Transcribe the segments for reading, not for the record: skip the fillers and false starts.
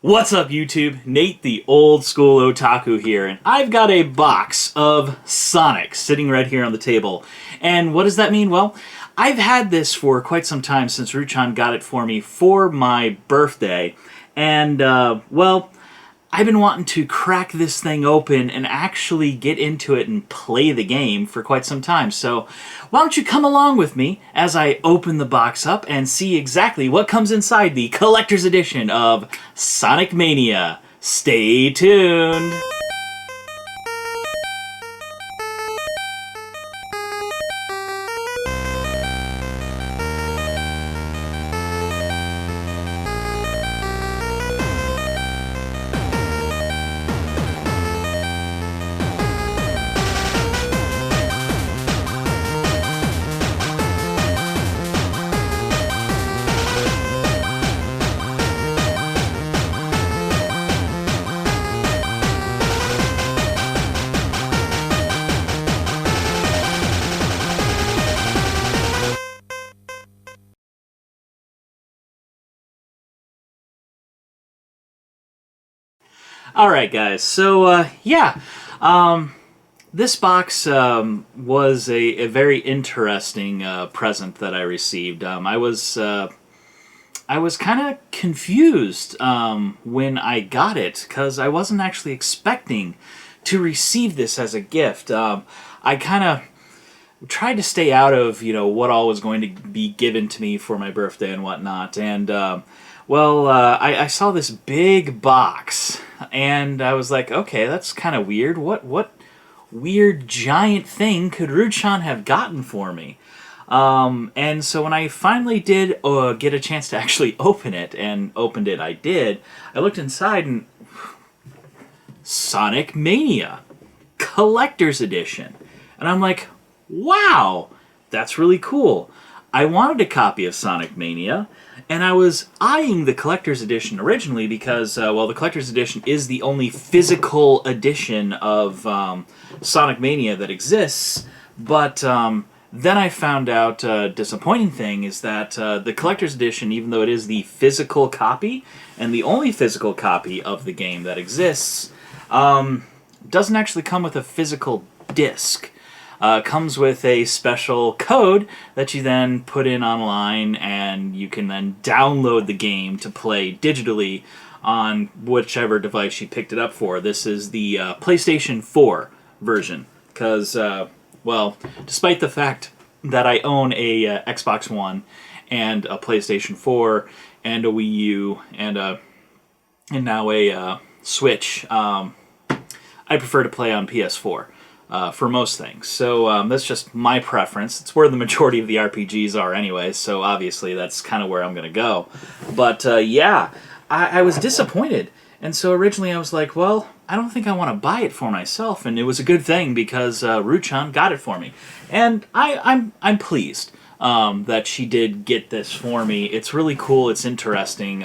What's up, YouTube? Nate, the old school otaku here, and I've got a box of Sonic sitting right here on the table. And what does that mean? Well, I've had this for quite some time since Ruu-chan got it for me for my birthday. And, well, I've been wanting to crack this thing open and actually get into it and play the game for quite some time. So why don't you come along with me as I open the box up and see exactly what comes inside the collector's edition of Sonic Mania. Stay tuned! Alright guys, so this box was a very interesting present that I received. I was kind of confused when I got it, because I wasn't actually expecting to receive this as a gift. I kind of tried to stay out of, what all was going to be given to me for my birthday and whatnot, and I saw this big box, and I was like, okay, that's kind of weird. What weird giant thing could Ruu-chan have gotten for me? And so when I finally did get a chance to actually open it, and opened it I did, I looked inside and Sonic Mania Collector's Edition. And I'm like, wow, that's really cool. I wanted a copy of Sonic Mania, and I was eyeing the Collector's Edition originally because, the Collector's Edition is the only physical edition of Sonic Mania that exists, but then I found out a disappointing thing is that the Collector's Edition, even though it is the physical copy, and the only physical copy of the game that exists, doesn't actually come with a physical disc. Comes with a special code that you then put in online, and you can then download the game to play digitally on whichever device you picked it up for. This is the PlayStation 4 version, because, despite the fact that I own a Xbox One and a PlayStation 4 and a Wii U and now a Switch, I prefer to play on PS4. For most things. So that's just my preference. It's where the majority of the RPGs are anyway, so obviously that's kind of where I'm going to go. But I was disappointed. And so originally I was like, well, I don't think I want to buy it for myself. And it was a good thing because Ruu-chan got it for me. And I'm pleased that she did get this for me. It's really cool. It's interesting.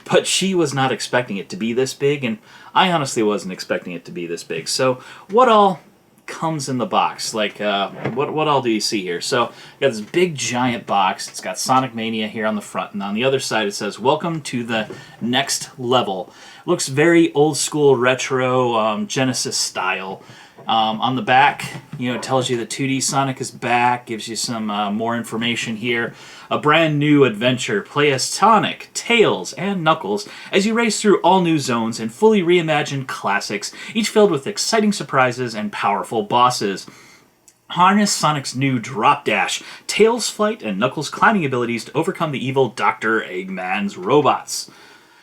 But she was not expecting it to be this big, and I honestly wasn't expecting it to be this big. So what all comes in the box? Like, what all do you see here? So, you got this big giant box. It's got Sonic Mania here on the front, and on the other side it says, "Welcome to the next level." Looks very old school, retro, Genesis style. On the back, it tells you that 2D Sonic is back, gives you some more information here. A brand new adventure. Play as Sonic, Tails, and Knuckles as you race through all new zones and fully reimagined classics, each filled with exciting surprises and powerful bosses. Harness Sonic's new drop dash, Tails' flight, and Knuckles' climbing abilities to overcome the evil Dr. Eggman's robots.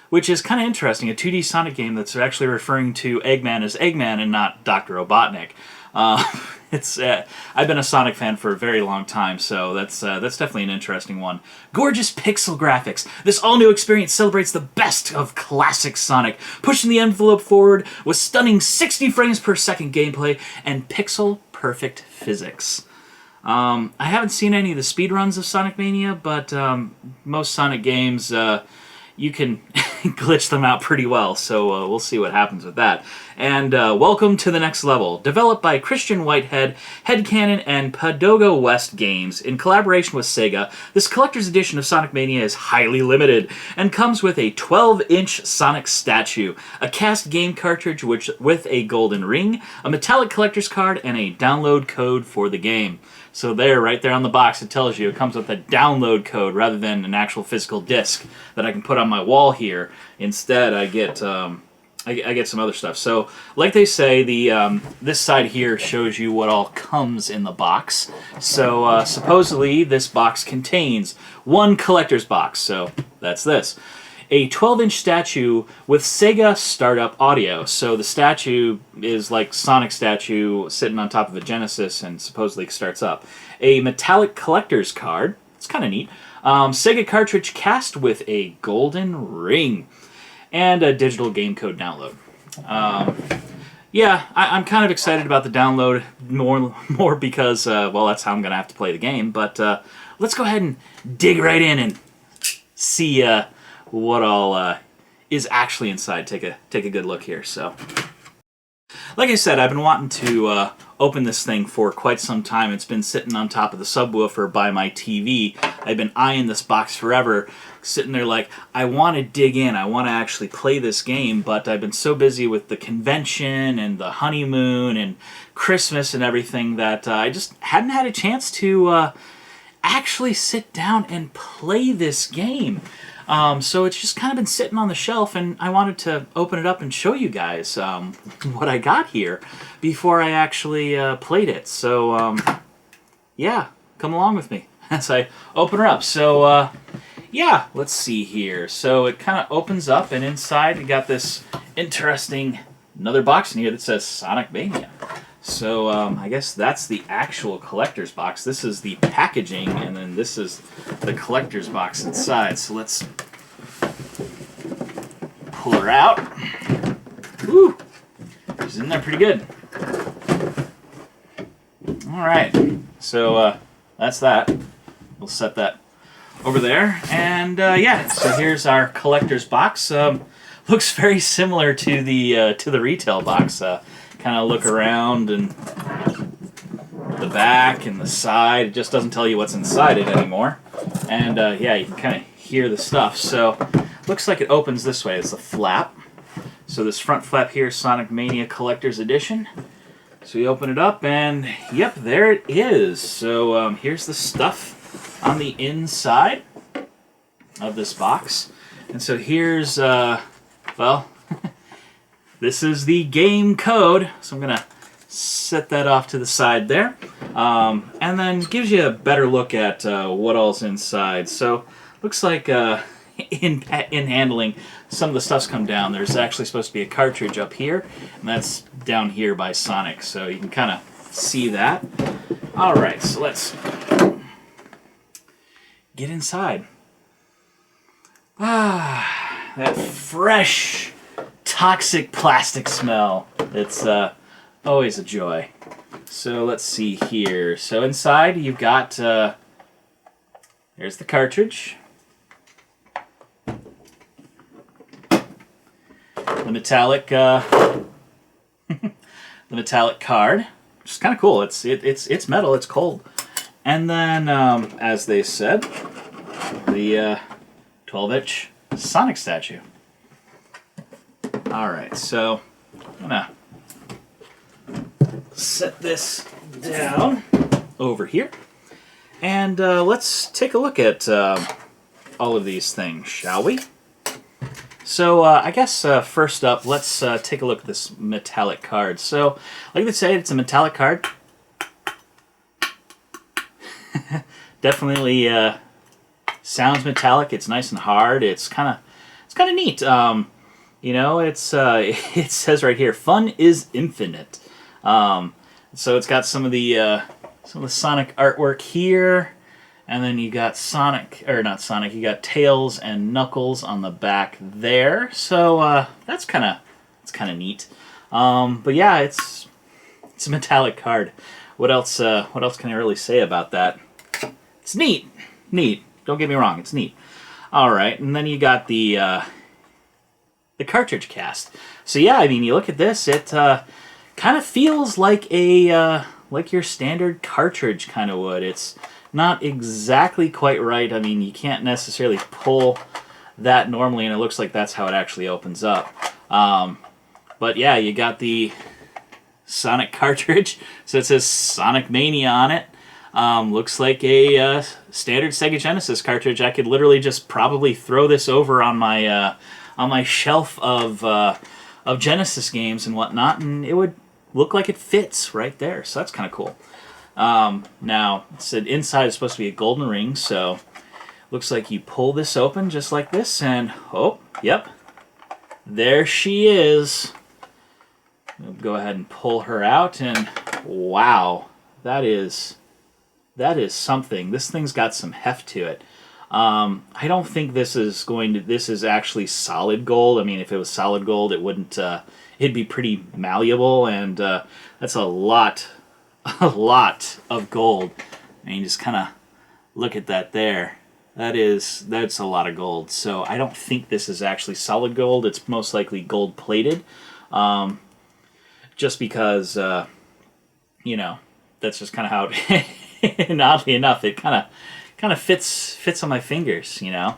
Which is kind of interesting, a 2D Sonic game that's actually referring to Eggman as Eggman and not Dr. Robotnik. I've been a Sonic fan for a very long time, so that's definitely an interesting one. Gorgeous pixel graphics. This all-new experience celebrates the best of classic Sonic, pushing the envelope forward with stunning 60 frames per second gameplay and pixel-perfect physics. I haven't seen any of the speedruns of Sonic Mania, but most Sonic games... you can glitch them out pretty well, so we'll see what happens with that. And welcome to the next level. Developed by Christian Whitehead, Headcanon, and Padogo West Games in collaboration with Sega, this collector's edition of Sonic Mania is highly limited and comes with a 12-inch Sonic statue, a cast game cartridge with a golden ring, a metallic collector's card, and a download code for the game. So there, right there on the box, it tells you it comes with a download code rather than an actual physical disc that I can put on my wall here. Instead, I get I get some other stuff. So, like they say, the this side here shows you what all comes in the box. So, supposedly, this box contains one collector's box. So, that's this. A 12-inch statue with Sega startup audio. So the statue is like Sonic statue sitting on top of a Genesis and supposedly starts up. A metallic collector's card. It's kind of neat. Sega cartridge cast with a golden ring. And a digital game code download. Yeah, I'm kind of excited about the download more because, well, that's how I'm going to have to play the game. But let's go ahead and dig right in and see what all is actually inside. Take a good look here. So, like I said, I've been wanting to open this thing for quite some time. It's been sitting on top of the subwoofer by my TV. I've been eyeing this box forever, sitting there like, I want to dig in. I want to actually play this game, but I've been so busy with the convention and the honeymoon and Christmas and everything that I just hadn't had a chance to actually sit down and play this game. So it's just kind of been sitting on the shelf, and I wanted to open it up and show you guys what I got here before I actually played it. So, yeah, come along with me as I open her up. So, yeah, let's see here. So it kind of opens up, and inside you got this interesting, another box in here that says Sonic Mania. So I guess that's the actual collector's box. This is the packaging, and then this is the collector's box inside. So let's pull her out. Woo! She's in there pretty good. All right. So that's that. We'll set that over there. And yeah, so here's our collector's box. Looks very similar to the retail box. Kind of look around and the back and the side. It just doesn't tell you what's inside it anymore. And yeah, you can kind of hear the stuff. So looks like it opens this way. It's a flap. So this front flap here is Sonic Mania Collector's Edition. So we open it up and yep, there it is. So here's the stuff on the inside of this box. And so here's, well, this is the game code, so I'm going to set that off to the side there. And then gives you a better look at what all's inside. So looks like in handling, some of the stuff's come down. There's actually supposed to be a cartridge up here, and that's down here by Sonic, so you can kind of see that. All right, so let's get inside. Ah, that fresh toxic plastic smell. It's always a joy. So let's see here. So inside you've got, there's the cartridge. The metallic, the metallic card, which is kind of cool. It's metal. It's cold. And then, as they said, the 12-inch Sonic statue. All right, so I'm gonna set this down over here, and let's take a look at all of these things, shall we? So I guess first up, let's take a look at this metallic card. So, like they say, it's a metallic card. Definitely sounds metallic. It's nice and hard. It's kind of neat. You know, it's it says right here, "Fun is infinite." So it's got some of the Sonic artwork here, and then you got Sonic, or not Sonic. You got Tails and Knuckles on the back there. So that's kind of neat. But yeah, it's a metallic card. What else can I really say about that? It's neat. Don't get me wrong, it's neat. All right, and then you got the cartridge cast. So yeah, I mean, you look at this, it kind of feels like a like your standard cartridge kind of would. It's not exactly quite right. I mean, you can't necessarily pull that normally, and it looks like that's how it actually opens up. But yeah, you got the Sonic cartridge, so it says Sonic Mania on it. Looks like a standard Sega Genesis cartridge. I could literally just probably throw this over on my shelf of Genesis games and whatnot, and it would look like it fits right there. So that's kind of cool. Now, it said inside is supposed to be a golden ring, so looks like you pull this open just like this, and oh, yep, there she is. We'll go ahead and pull her out, and wow, that is something. This thing's got some heft to it. I don't think this is actually solid gold. I mean, if it was solid gold, it wouldn't. It'd be pretty malleable, and that's a lot of gold. I mean, just kind of look at that there. That's a lot of gold. So I don't think this is actually solid gold. It's most likely gold plated, just because you know, that's just kind of how it. And oddly enough, it kind of fits on my fingers. You know,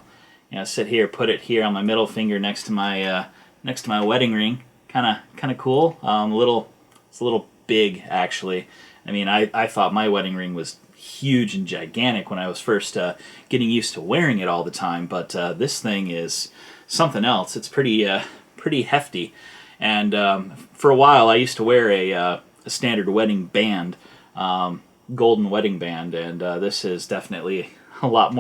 sit here, put it here on my middle finger next to my wedding ring. Kind of cool. It's a little big actually. I mean, I thought my wedding ring was huge and gigantic when I was first getting used to wearing it all the time, but this thing is something else. It's pretty hefty, and for a while I used to wear a standard wedding band, golden wedding band, and this is definitely a lot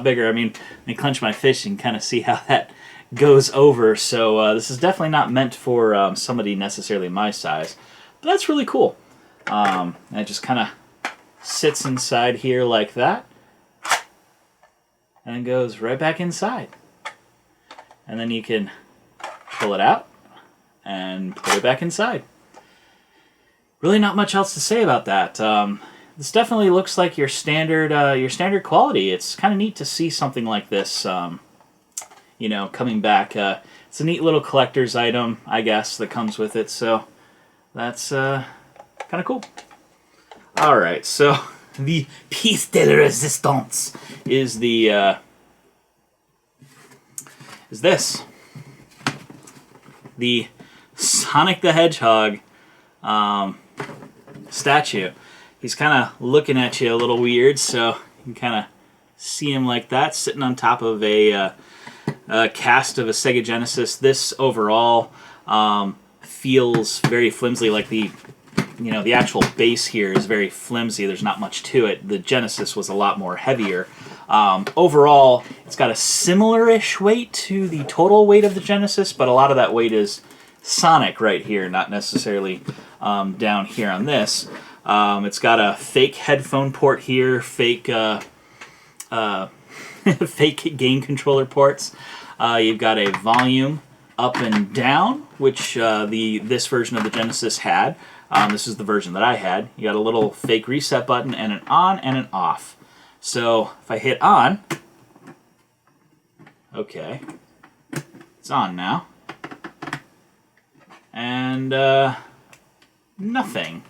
bigger. I mean, let me clench my fist and kind of see how that goes over. So this is definitely not meant for somebody necessarily my size, but that's really cool. And it just kind of sits inside here like that, and goes right back inside. And then you can pull it out and put it back inside. Really not much else to say about that. This definitely looks like your standard quality. It's kind of neat to see something like this, you know, coming back. It's a neat little collector's item, I guess, that comes with it. So that's kind of cool. All right, so the piece de resistance is the the Sonic the Hedgehog statue. He's kind of looking at you a little weird, so you can kind of see him like that, sitting on top of a cast of a Sega Genesis. This overall feels very flimsy, like the actual base here is very flimsy. There's not much to it. The Genesis was a lot more heavier. Overall, it's got a similar-ish weight to the total weight of the Genesis, but a lot of that weight is Sonic right here, not necessarily down here on this. It's got a fake headphone port here, fake fake game controller ports. You've got a volume up and down, which this version of the Genesis had. This is the version that I had. You got a little fake reset button and an on and an off. So if I hit on, okay, it's on now. And nothing.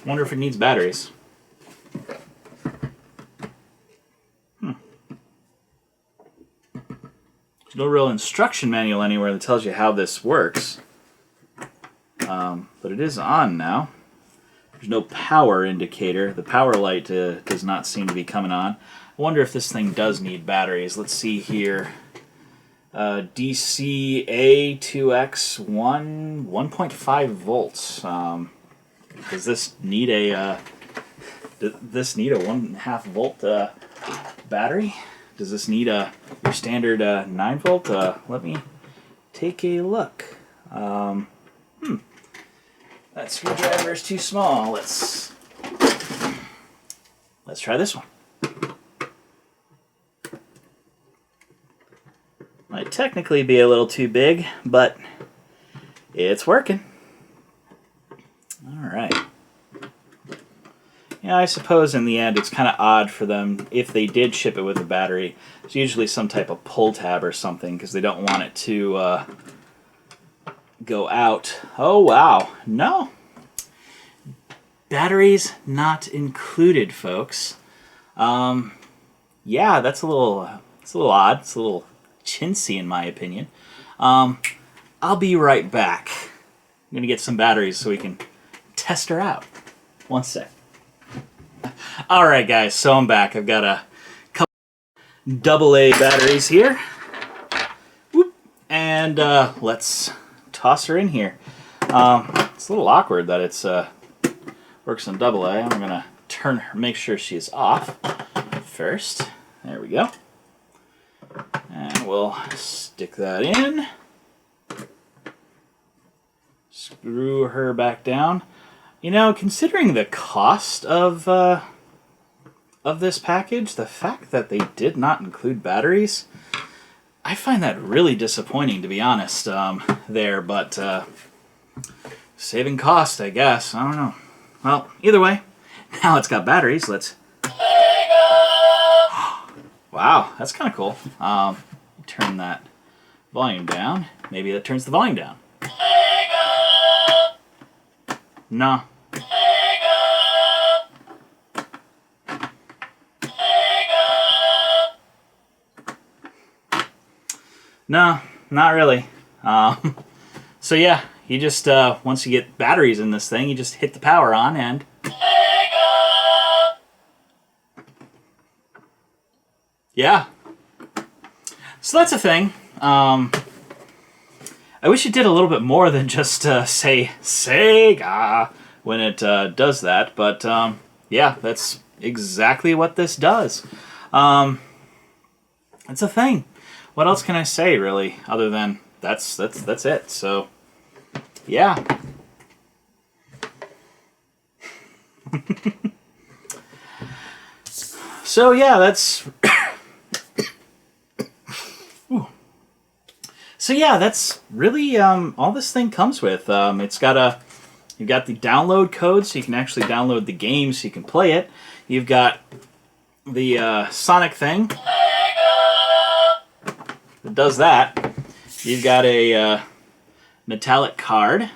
Wonder if it needs batteries. There's no real instruction manual anywhere that tells you how this works. But it is on now. There's no power indicator. The power light does not seem to be coming on. I wonder if this thing does need batteries. Let's see here. DC A2X1, 1.5 volts. Does this need a 1.5 volt battery? Does this need your standard 9 volt? Let me take a look. That screwdriver is too small. Let's try this one. Might technically be a little too big, but it's working. yeah, I suppose in the end it's kind of odd for them if they did ship it with a battery. It's usually some type of pull tab or something because they don't want it to go out. Oh wow, no. Batteries not included, folks. Yeah, that's a little odd. It's a little chintzy in my opinion. I'll be right back. I'm gonna get some batteries so we can test her out. One sec. Alright guys, so I'm back. I've got a couple AA batteries here. Whoop. And let's toss her in here. It's a little awkward that it's works on AA. I'm gonna turn her, make sure she's off first. There we go. And we'll stick that in. Screw her back down. You know, considering the cost of this package, the fact that they did not include batteries, I find that really disappointing, to be honest, there, but saving cost, I guess. I don't know. Well, either way, now it's got batteries. Let's... Wow, that's kind of cool. Turn that volume down. Maybe that turns the volume down. No. No, not really. So yeah, you just, once you get batteries in this thing, you just hit the power on and... Yeah. So that's a thing. I wish it did a little bit more than just say Sega when it does that, but yeah, that's exactly what this does. It's a thing. What else can I say, really, other than that's it. So, yeah. So yeah, that's. So yeah, that's really all this thing comes with. It's got you've got the download code, so you can actually download the game, so you can play it. You've got the Sonic thing that does that. You've got a metallic card,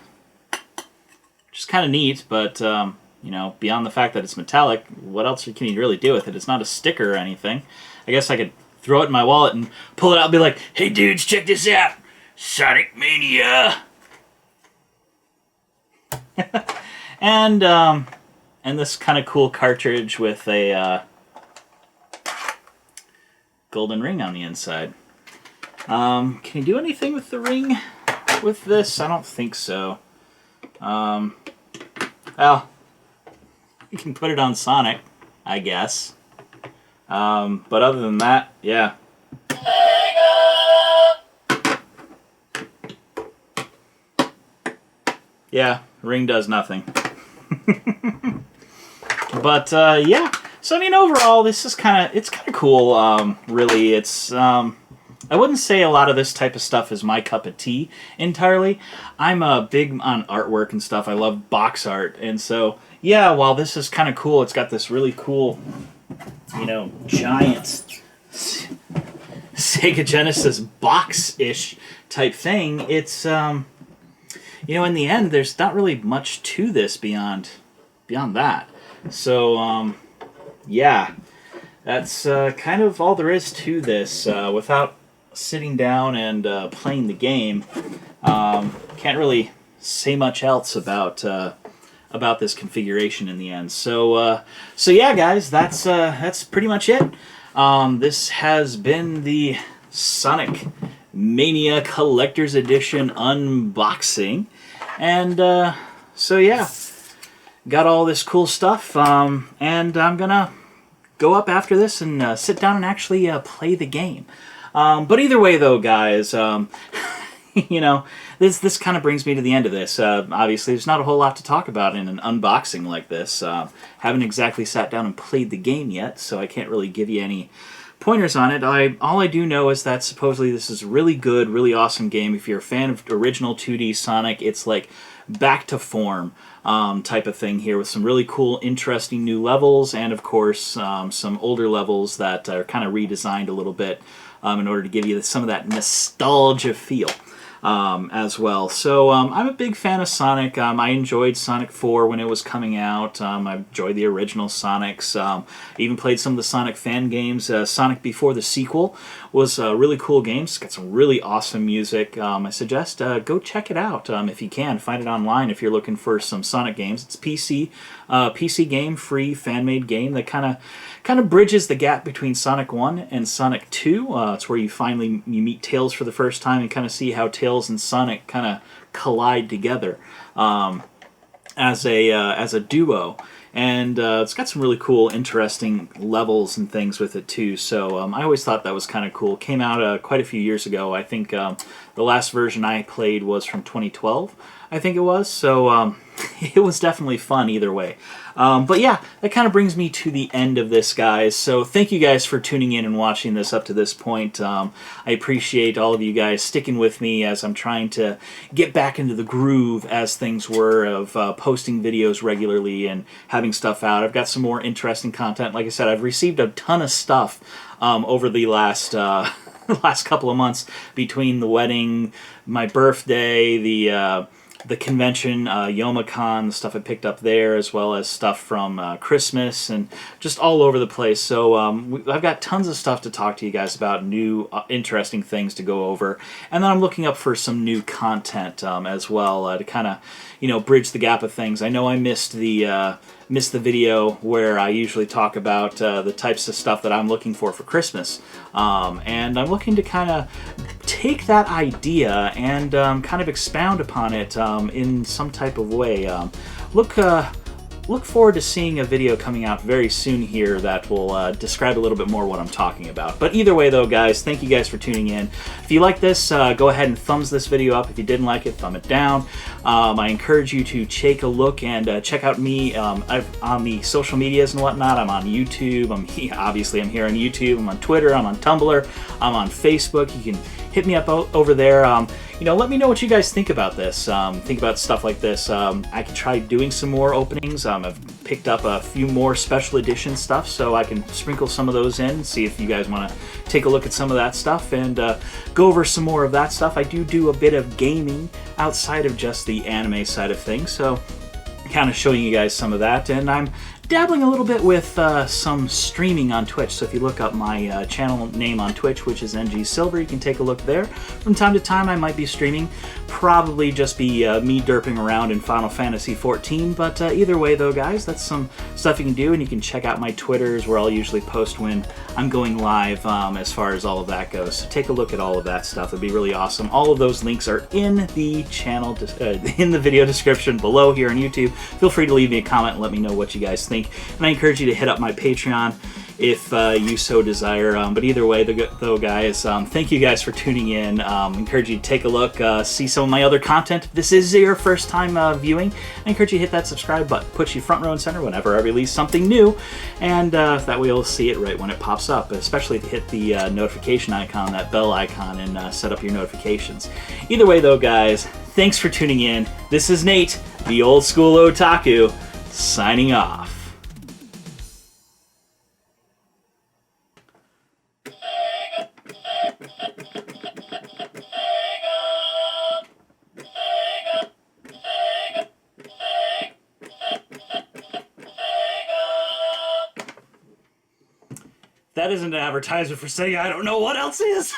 which is kind of neat, but you know, beyond the fact that it's metallic, what else can you really do with it? It's not a sticker or anything. I guess I could throw it in my wallet and pull it out and be like, "Hey dudes, check this out! Sonic Mania!" and this kind of cool cartridge with a golden ring on the inside. Can you do anything with the ring with this? I don't think so. Well, you can put it on Sonic, I guess. But other than that, yeah. Yeah, ring does nothing. But yeah. So I mean, overall, this is it's kind of cool. Really, it's I wouldn't say a lot of this type of stuff is my cup of tea entirely. I'm big on artwork and stuff. I love box art, and so yeah, while this is kind of cool, it's got this really cool, you know, giant Sega Genesis box-ish type thing. It's you know, in the end, there's not really much to this beyond that. So yeah, that's kind of all there is to this. Without sitting down and playing the game, can't really say much else about this configuration in the end. So so yeah, guys, that's pretty much it. This has been the Sonic Mania Collector's Edition unboxing, and so yeah, got all this cool stuff, and I'm gonna go up after this and sit down and actually play the game. But either way, though, guys, you know, this kind of brings me to the end of this. Obviously, there's not a whole lot to talk about in an unboxing like this. Haven't exactly sat down and played the game yet, so I can't really give you any pointers on it. All I do know is that supposedly this is a really good, really awesome game. If you're a fan of original 2D Sonic, it's like back to form. type of thing here, with some really cool, interesting new levels, and of course some older levels that are kind of redesigned a little bit in order to give you some of that nostalgia feel. As well. So I'm a big fan of Sonic. I enjoyed Sonic 4 when it was coming out. I enjoyed the original Sonics. Even played some of the Sonic fan games. Sonic Before the Sequel was a really cool game. It's got some really awesome music. I suggest go check it out if you can. Find it online if you're looking for some Sonic games. It's PC game, free fan-made game that kind of bridges the gap between Sonic 1 and Sonic 2. It's where you meet Tails for the first time and kind of see how Tails and Sonic kind of collide together as a duo. And it's got some really cool, interesting levels and things with it too. So I always thought that was kind of cool. Came out quite a few years ago. I think the last version I played was from 2012, I think it was. So it was definitely fun either way. But yeah, that kind of brings me to the end of this, guys. So thank you guys for tuning in and watching this up to this point. I appreciate all of you guys sticking with me as I'm trying to get back into the groove as things were of posting videos regularly and having stuff out. I've got some more interesting content. Like I said, I've received a ton of stuff over the last last couple of months between the wedding, my birthday, the convention, YomaCon, the stuff I picked up there, as well as stuff from Christmas, and just all over the place. So I've got tons of stuff to talk to you guys about, new interesting things to go over, and then I'm looking up for some new content as well to kind of, bridge the gap of things. I know I missed the video where I usually talk about the types of stuff that I'm looking for Christmas, and I'm looking to kind of take that idea and kind of expound upon it in some type of way. Look forward to seeing a video coming out very soon here that will describe a little bit more what I'm talking about. But either way though, guys, thank you guys for tuning in. If you like this, go ahead and thumbs this video up. If you didn't like it, thumb it down. I encourage you to take a look and check out me on the social medias and whatnot. I'm on YouTube. Obviously I'm here on YouTube. I'm on Twitter. I'm on Tumblr. I'm on Facebook. You can hit me up over there. Let me know what you guys think about this. Think about stuff like this. I could try doing some more openings. I've picked up a few more special edition stuff, so I can sprinkle some of those in, see if you guys want to take a look at some of that stuff and go over some more of that stuff. I do a bit of gaming outside of just the anime side of things, so kind of showing you guys some of that. And I'm dabbling a little bit with some streaming on Twitch, so if you look up my channel name on Twitch, which is ngsilver, you can take a look there. From time to time I might be streaming, probably just be me derping around in Final Fantasy XIV, but either way though, guys, that's some stuff you can do, and you can check out my Twitters where I'll usually post when I'm going live as far as all of that goes. So take a look at all of that stuff. It'd be really awesome. All of those links are in the channel, in the video description below here on YouTube. Feel free to leave me a comment and let me know what you guys think. And I encourage you to hit up my Patreon if you so desire. But either way, though, guys, thank you guys for tuning in. Encourage you to take a look, see some of my other content. If this is your first time viewing, I encourage you to hit that subscribe button. Puts you front row and center whenever I release something new, and that way you'll see it right when it pops up, especially if you hit the notification icon, that bell icon, and set up your notifications. Either way, though, guys, thanks for tuning in. This is Nate, the old school otaku, signing off. That isn't an advertisement for Sega. I don't know what else is.